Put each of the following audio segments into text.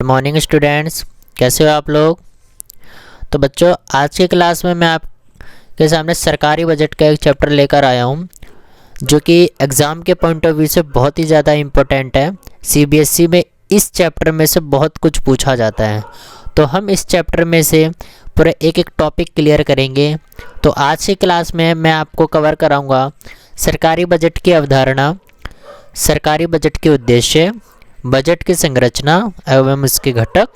Good morning students, कैसे हो आप लोग। तो बच्चों, आज की क्लास में मैं आपके सामने सरकारी बजट का एक चैप्टर लेकर आया हूँ जो कि एग्ज़ाम के पॉइंट ऑफ व्यू से बहुत ही ज़्यादा इम्पोर्टेंट है। सीबीएसई में इस चैप्टर में से बहुत कुछ पूछा जाता है, तो हम इस चैप्टर में से पूरा एक एक टॉपिक क्लियर करेंगे। तो आज की क्लास में मैं आपको कवर कराऊँगा सरकारी बजट की अवधारणा, सरकारी बजट के उद्देश्य, बजट की संरचना एवं इसके घटक,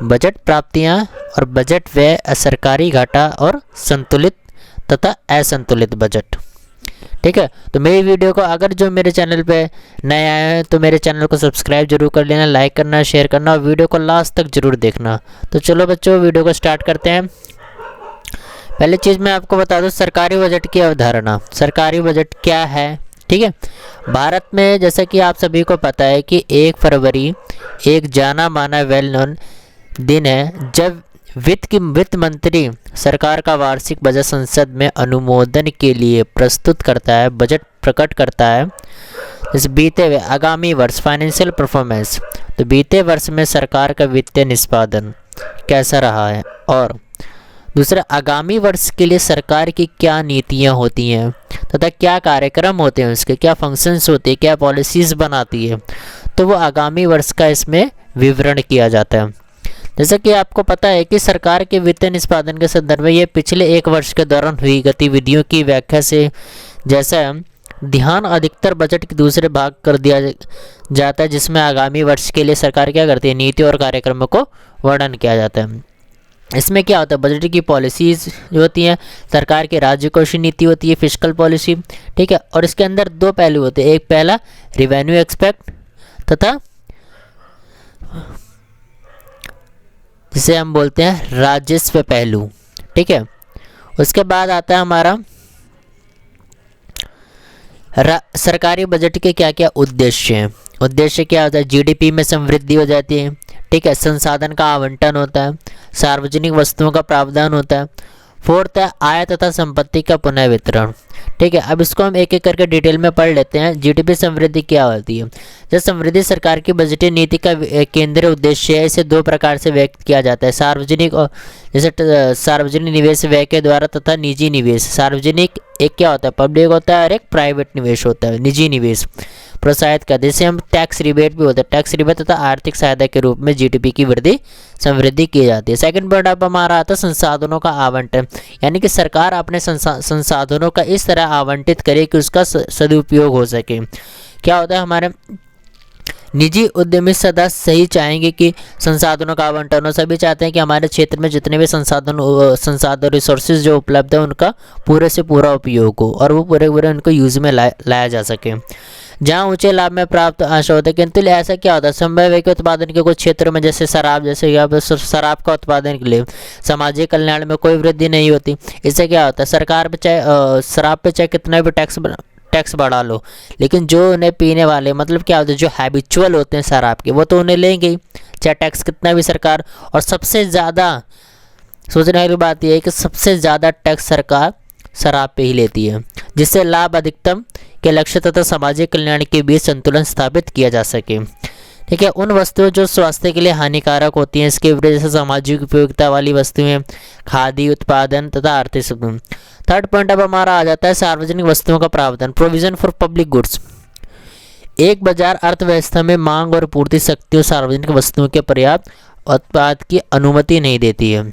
बजट प्राप्तियां और बजट व्यय, असरकारी घाटा और संतुलित तथा असंतुलित बजट। ठीक है, तो मेरी वीडियो को अगर जो मेरे चैनल पे नए आए हैं तो मेरे चैनल को सब्सक्राइब जरूर कर लेना, लाइक करना, शेयर करना और वीडियो को लास्ट तक जरूर देखना। तो चलो बच्चों, वीडियो को स्टार्ट करते हैं। पहली चीज़ मैं आपको बता दूं, सरकारी बजट की अवधारणा। सरकारी बजट क्या है? ठीक है, भारत में जैसा कि आप सभी को पता है कि 1 फरवरी एक जाना माना वेल नोन दिन है जब वित्त मंत्री सरकार का वार्षिक बजट संसद में अनुमोदन के लिए प्रस्तुत करता है, बजट प्रकट करता है। इस बीते हुए आगामी वर्ष फाइनेंशियल परफॉर्मेंस, तो बीते वर्ष में सरकार का वित्तीय निष्पादन कैसा रहा है, और दूसरा आगामी वर्ष के लिए सरकार की क्या नीतियाँ होती हैं तथा क्या कार्यक्रम होते हैं, उसके क्या फंक्शंस होते हैं, क्या पॉलिसीज़ बनाती है, तो वो आगामी वर्ष का इसमें विवरण किया जाता है। जैसा कि आपको पता है कि सरकार के वित्तीय निष्पादन के संदर्भ में ये पिछले एक वर्ष के दौरान हुई गतिविधियों की व्याख्या से जैसा ध्यान अधिकतर बजट के दूसरे भाग कर दिया जाता है, जिसमें आगामी वर्ष के लिए सरकार क्या करती है, नीति और कार्यक्रमों को वर्णन किया जाता है। इसमें क्या होता है, बजट की पॉलिसीज़ जो होती हैं, सरकार की राज्य कोषीय नीति होती है, फिस्कल पॉलिसी। ठीक है, और इसके अंदर दो पहलू होते हैं, एक पहला रिवेन्यू एक्सपेक्ट तथा जिसे हम बोलते हैं राजस्व पहलू। ठीक है, उसके बाद आता है हमारा सरकारी बजट के क्या क्या उद्देश्य हैं। उद्देश्य क्या होता है, जीडीपी में समृद्धि हो जाती है। ठीक है, संसाधन का आवंटन होता है, सार्वजनिक वस्तुओं का प्रावधान होता है। फोर्थ है आय तथा संपत्ति का पुनः वितरण। ठीक है, अब इसको हम एक एक करके डिटेल में पढ़ लेते हैं। जीडीपी समृद्धि क्या होती है? जब समृद्धि सरकार की बजटीय नीति का केंद्रीय उद्देश्य है, इसे दो प्रकार से व्यक्त किया जाता है, सार्वजनिक और जैसे सार्वजनिक निवेश व्यय के द्वारा तथा निजी निवेश। सार्वजनिक एक क्या होता है, पब्लिक होता है, और एक प्राइवेट निवेश होता है, निजी निवेश प्रोत्साहित कर, जैसे हम टैक्स रिबेट भी होता है, टैक्स रिबेट तथा आर्थिक सहायता के रूप में जीडीपी की वृद्धि समृद्धि की जाती है। सेकंड पॉइंट अब हमारा आता है संसाधनों का आवंटन, यानी कि सरकार अपने संसाधनों का इस तरह आवंटित करे कि उसका सदुपयोग हो सके। क्या होता है, हमारे निजी उद्यमी सदा सही चाहेंगे कि संसाधनों का आवंटन हो, सभी चाहते हैं कि हमारे क्षेत्र में जितने भी संसाधन रिसोर्सेज जो उपलब्ध है उनका पूरे से पूरा उपयोग हो और वो पूरे उनको यूज़ में लाया जा सके। जहाँ ऊंचे लाभ में प्राप्त आशा होता है, किंतु ऐसा क्या होता है, संभव है कि उत्पादन के कुछ क्षेत्रों में जैसे शराब, जैसे यहाँ शराब का उत्पादन के लिए सामाजिक कल्याण में कोई वृद्धि नहीं होती। इससे क्या होता है, सरकार पे चाहे शराब पे चाहे कितना भी टैक्स बढ़ा लो, लेकिन जो उन्हें पीने वाले मतलब क्या होते हैं, जो हैबिचुअल होते हैं शराब के, वो तो उन्हें लेंगे ही, चाहे टैक्स कितना भी सरकार। और सबसे ज़्यादा सोचने वाली बात यह है कि सबसे ज़्यादा टैक्स सरकार शराब पे ही लेती है, जिससे लाभ अधिकतम के लक्ष्य तथा सामाजिक कल्याण के बीच संतुलन स्थापित किया जा सके। ठीक है, उन वस्तुओं जो स्वास्थ्य के लिए हानिकारक होती हैं, इसके विपरीत जैसे सामाजिक उपयोगिता वाली वस्तुएं, खाद्य उत्पादन तथा आर्थिक सुगम। थर्ड पॉइंट अब हमारा आ जाता है सार्वजनिक वस्तुओं का प्रावधान, प्रोविजन फॉर पब्लिक गुड्स। एक बाजार अर्थव्यवस्था में मांग और पूर्ति शक्तियों सार्वजनिक वस्तुओं के पर्याप्त उत्पाद की अनुमति नहीं देती है,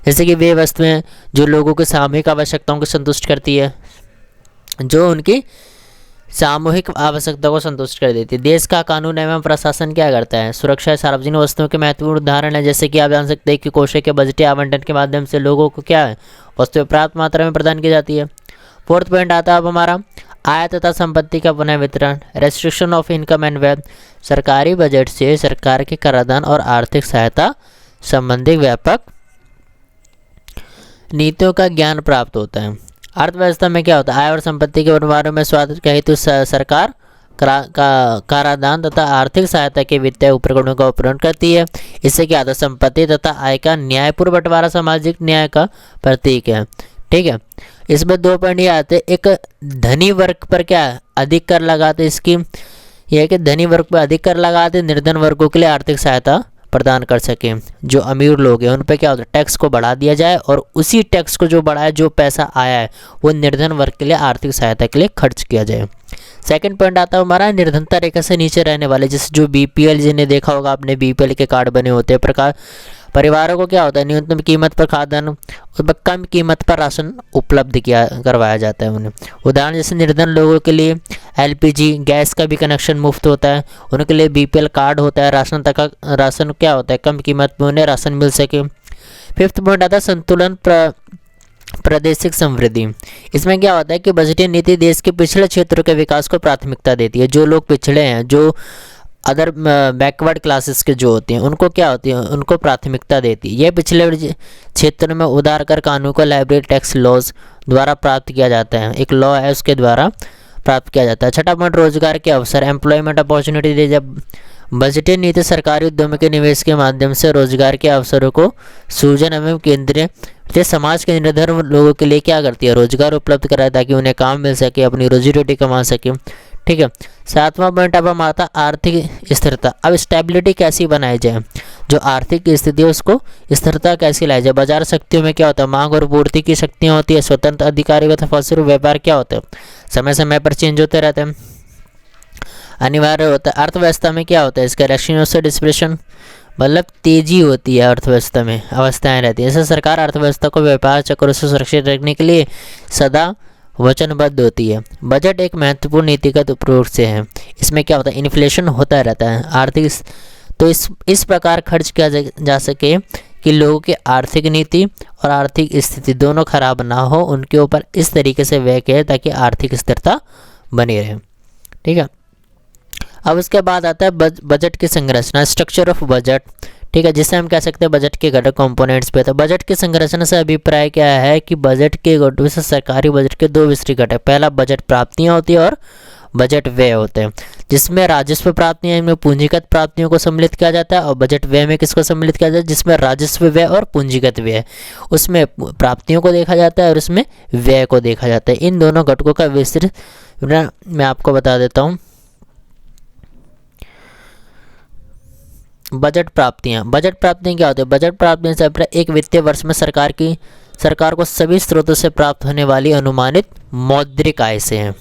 जैसे कि वे वस्तुएं जो लोगों की सामूहिक आवश्यकताओं को संतुष्ट करती है, जो उनकी सामूहिक आवश्यकता को संतुष्ट कर देती है। देश का कानून एवं प्रशासन क्या करता है, सुरक्षा सार्वजनिक वस्तुओं के महत्वपूर्ण उदाहरण है, जैसे कि आप जान सकते हैं कि कोषों के बजटीय आवंटन के माध्यम से लोगों को क्या है, वस्तुएं पर्याप्त मात्रा में प्रदान की जाती है। फोर्थ पॉइंट आता है अब हमारा आय तथा संपत्ति का पुनः वितरण, restriction of income and wealth. सरकारी बजट से सरकार के कराधान और आर्थिक सहायता संबंधी व्यापक नीतियों का ज्ञान प्राप्त होता है। अर्थव्यवस्था में क्या होता है, आय और संपत्ति के बंटवारे में स्वास्थ्य के हेतु सरकार कराधान तथा आर्थिक सहायता के वित्तीय उपकरणों का उपयोग करती है। इससे क्या होता है, संपत्ति तथा आय का न्यायपूर्ण बंटवारा सामाजिक न्याय का प्रतीक है। ठीक है, इसमें दो पॉइंट ये आते हैं, एक धनी वर्ग पर क्या अधिक कर लगाते, स्कीम यह है कि धनी वर्ग पर अधिक कर लगाते, निर्धन वर्गों के लिए आर्थिक सहायता प्रदान कर सकें। जो अमीर लोग हैं उन पे क्या होता है, टैक्स को बढ़ा दिया जाए और उसी टैक्स को जो बढ़ाया, जो पैसा आया है वो निर्धन वर्ग के लिए आर्थिक सहायता के लिए खर्च किया जाए। सेकंड पॉइंट आता है हमारा निर्धनता रेखा से नीचे रहने वाले, जैसे जो बीपीएल, जिन्हें देखा होगा आपने, बीपीएल के कार्ड बने होते हैं, प्रकार परिवारों को क्या होता है, न्यूनतम कीमत पर खाद्यान्न और कम कीमत पर राशन उपलब्ध करवाया जाता है उन्हें। उदाहरण जैसे निर्धन लोगों के लिए एलपीजी गैस का भी कनेक्शन मुफ्त होता है, उनके लिए बीपीएल कार्ड होता है, राशन क्या होता है, कम कीमत में उन्हें राशन मिल सके। फिफ्थ पॉइंट आता है संतुलन प्रादेशिक समृद्धि। इसमें क्या होता है कि बजटीय नीति देश के पिछड़े क्षेत्रों के विकास को प्राथमिकता देती है। जो लोग पिछड़े हैं, जो अदर बैकवर्ड क्लासेस के जो होते हैं, उनको क्या होती है, उनको प्राथमिकता देती है। यह पिछले क्षेत्र में उदार कर कानून को लाइब्रेरी टैक्स लॉज द्वारा प्राप्त किया जाता है, एक लॉ है उसके द्वारा प्राप्त किया जाता है। छठा पॉइंट रोजगार के अवसर, एम्प्लॉयमेंट अपॉर्चुनिटी दे। जब बजटीय नीति सरकारी उद्यमों के निवेश के माध्यम से रोजगार के अवसरों को सृजन एवं केंद्रीय समाज के निर्धन लोगों के लिए क्या करती है, रोजगार उपलब्ध कराए ताकि उन्हें काम मिल सके, अपनी रोजी रोटी कमा सके। ठीक है। सातवां पॉइंट अब हम आता आर्थिक स्थिरता। अब स्टेबिलिटी कैसी बनाई जाए, जो आर्थिक स्थिति है उसको स्थिरता कैसी लाई जाए। बाजार शक्तियों में क्या होता है, मांग और पूर्ति की शक्तियाँ होती है। स्वतंत्र अधिकारी तथा फलस्वरूप व्यापार क्या होता है, समय समय पर चेंज होते रहते हैं, अनिवार्य होता है। अर्थव्यवस्था में क्या होता है, इसका रेशियों डिस्प्रेशन, मतलब तेजी होती है अर्थव्यवस्था में, अवस्थाएं रहती है। जैसे सरकार अर्थव्यवस्था को व्यापार चक्रों से सुरक्षित रखने के लिए सदा वचनबद्ध होती है। बजट एक महत्वपूर्ण नीतिगत उपयोग से है। इसमें क्या होता है, इन्फ्लेशन होता रहता है आर्थिक, तो इस प्रकार खर्च किया जा सके कि लोगों की आर्थिक नीति और आर्थिक स्थिति दोनों खराब ना हो, उनके ऊपर इस तरीके से व्यय किया ताकि आर्थिक स्थिरता बनी रहे। ठीक है। अब उसके बाद आता है बजट की संरचना, स्ट्रक्चर ऑफ बजट। ठीक है, जिसे हम कह सकते हैं बजट के घटक कंपोनेंट्स पे। तो बजट की संरचना से अभिप्राय क्या है कि बजट के घटकों से सरकारी बजट के दो विस्तृत घटक, पहला बजट प्राप्तियां होती है और बजट व्यय होते हैं, जिसमें राजस्व प्राप्तियां, इनमें पूंजीगत प्राप्तियों को सम्मिलित किया जाता है, और बजट व्यय में किसको सम्मिलित किया जाता है, जिसमें राजस्व व्यय और पूंजीगत व्यय, उसमें प्राप्तियों को देखा जाता है और उसमें व्यय को देखा जाता है। इन दोनों घटकों का विस्तृत मैं आपको बता देता हूँ। बजट प्राप्तियां क्या होती है, बजट प्राप्तियां से अभिप्राय एक वित्तीय वर्ष में सरकार को सभी स्रोतों से प्राप्त होने वाली अनुमानित मौद्रिक आय से है।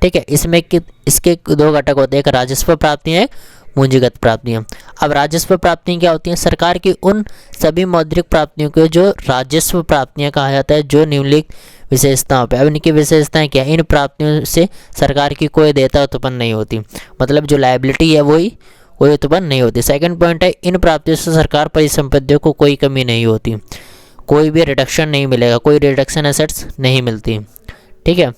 ठीक है। इसमें इसके दो घटक होते हैं, एक राजस्व प्राप्तियां, एक पूंजीगत प्राप्तियां। अब राजस्व प्राप्तियां क्या होती हैं, सरकार की उन सभी मौद्रिक प्राप्तियों को जो राजस्व प्राप्तियां कहा जाता है, जो निम्नलिखित विशेषताओं पे। अब इनकी विशेषताएं क्या है, इन प्राप्तियों से सरकार की कोई देयता उत्पन्न नहीं होती, मतलब जो लायबिलिटी है वही कोई उत्पन्न नहीं होती। सेकंड पॉइंट है, इन प्राप्तियों से सरकार परिसंपत्तियों को कोई कमी नहीं होती, कोई भी रिडक्शन नहीं मिलेगा, कोई रिडक्शन एसेट्स नहीं मिलती। ठीक है।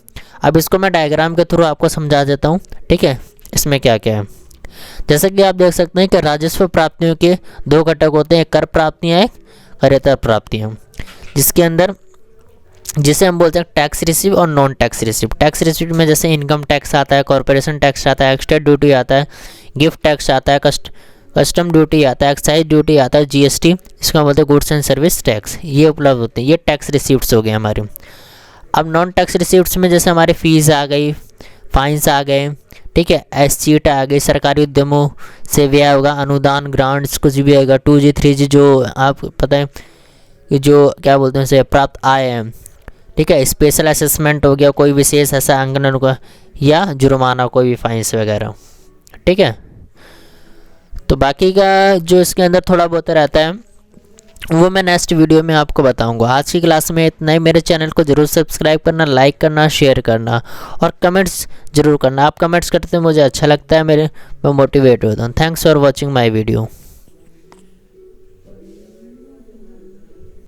अब इसको मैं डायग्राम के थ्रू आपको समझा देता हूँ। ठीक है, इसमें क्या क्या है, जैसे कि आप देख सकते हैं कि राजस्व प्राप्तियों के दो घटक होते हैं, कर प्राप्तियाँ, एक करेतर प्राप्तियाँ, जिसके अंदर जिसे हम बोलते हैं टैक्स रिसीव और non tax receive. Tax receive में जैसे इनकम टैक्स आता है, कॉर्पोरेशन टैक्स आता है, एक्सटेट ड्यूटी आता है, गिफ्ट टैक्स आता है, कस्टम ड्यूटी आता है, एक्साइज ड्यूटी आता है, जीएसटी, इसको बोलते हैं गुड्स एंड सर्विस टैक्स, ये उपलब्ध होते हैं। ये टैक्स रिसीव्ट्स हो गए हमारे। अब नॉन टैक्स रिसीव्ट्स में जैसे हमारे फीस आ गई, फाइन्स आ गए, ठीक है, एसचीट आ गई, सरकारी उद्यमों से व्यय होगा, अनुदान, ग्रांट्स, कुछ भी आएगा, 2G 3G जो आप पता है कि जो क्या बोलते हैं उसे प्राप्त आए हैं। ठीक है। स्पेशल असेसमेंट हो गया, कोई विशेष ऐसा आंकलन का, या जुर्माना, कोई भी फाइन्स वगैरह। ठीक है। तो बाकी का जो इसके अंदर थोड़ा बहुत रहता है वो मैं नेक्स्ट वीडियो में आपको बताऊंगा। आज की क्लास में इतना ही। मेरे चैनल को जरूर सब्सक्राइब करना, लाइक करना, शेयर करना और कमेंट्स जरूर करना। आप कमेंट्स करते हैं मुझे अच्छा लगता है, मैं मोटिवेट होता हूँ। Thanks for watching my video.